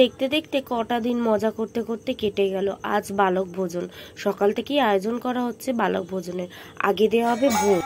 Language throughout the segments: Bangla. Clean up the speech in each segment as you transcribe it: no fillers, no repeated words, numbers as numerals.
দেখতে দেখতে কটা দিন মজা করতে করতে কেটে গেল। আজ বালক ভোজন, সকাল থেকেই আয়োজন করা হচ্ছে বালক ভোজনের। আগে দেওয়া হবে ভোগ।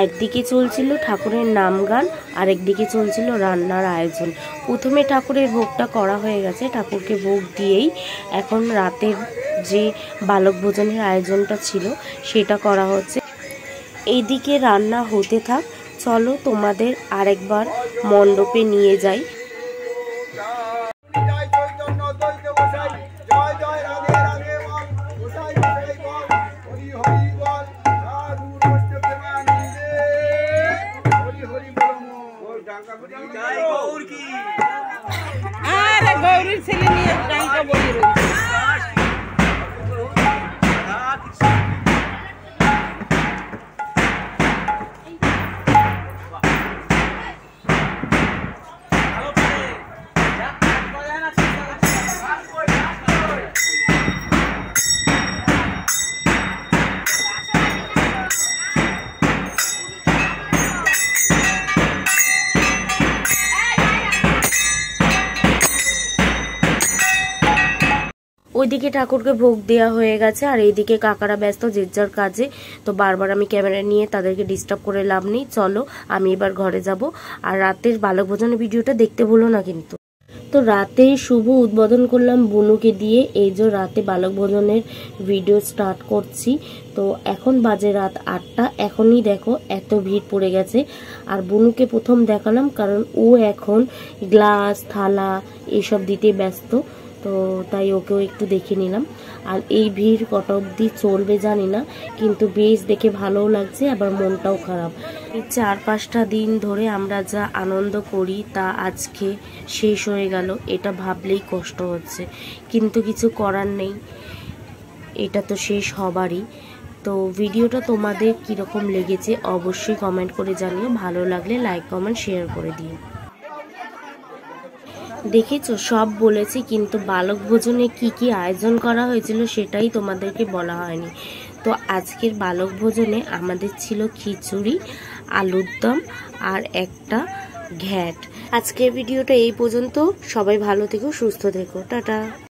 একদিকে চলছিল ঠাকুরের নাম গান, আর একদিকে চলছিল রান্নার আয়োজন। প্রথমে ঠাকুরের ভোগটা করা হয়ে গেছে, ঠাকুরকে ভোগ দিয়েই এখন রাতের যে বালক ভোজনের আয়োজনটা ছিল সেটা করা হচ্ছে। এইদিকে রান্না হতে থাক, চলো তোমাদের আরেকবার মণ্ডপে নিয়ে যাই। আরে গৌরীর ছেলে নিয়ে টাঙ্কা বলি ওইদিকে ঠাকুরকে ভোগ দেওয়া হয়ে গেছে, আর এইদিকে কাকারা ব্যস্ত যে যার কাজে। তো বারবার আমি ক্যামেরা নিয়ে তাদেরকে ডিস্টার্ব করে লাভ নেই, চলো আমি এবার ঘরে যাব। আর রাতের বালক ভোজনের ভিডিওটা দেখতে ভুলো না কিন্তু। তো রাতে শুভ উদ্বোধন করলাম বুনুকে দিয়ে, এই যে রাতে বালক ভোজনের ভিডিও স্টার্ট করছি। তো এখন বাজে রাত 8টা, এখনই দেখো এত ভিড় পড়ে গেছে। আর বুনুকে প্রথম দেখালাম কারণ ও এখন গ্লাস থালা এইসব দিতে ব্যস্ত, তো তাই ওকেও একটু দেখে নিলাম। আর এই ভিড় কটা অবধি চলবে জানি না, কিন্তু বেশ দেখে ভালোও লাগছে, আবার মনটাও খারাপ। এই 4-5টা দিন ধরে আমরা যা আনন্দ করি তা আজকে শেষ হয়ে গেল, এটা ভাবলেই কষ্ট হচ্ছে, কিন্তু কিছু করার নেই, এটা তো শেষ হবারই। তো ভিডিওটা তোমাদের কীরকম লেগেছে অবশ্যই কমেন্ট করে জানিও, ভালো লাগলে লাইক কমেন্ট শেয়ার করে দিও। দেখেছো সব বলেছি, কিন্তু বালক ভোজনে কি কি আয়োজন করা হয়েছিল সেটাই তোমাদেরকে বলা হয়নি। তো আজকের বালক ভোজনে আমাদের ছিল খিচুড়ি, আলুর দম আর একটা ঘ্যাট। আজকের ভিডিওটা এই পর্যন্ত, সবাই ভালো থেকো, সুস্থ থেকো, টাটা।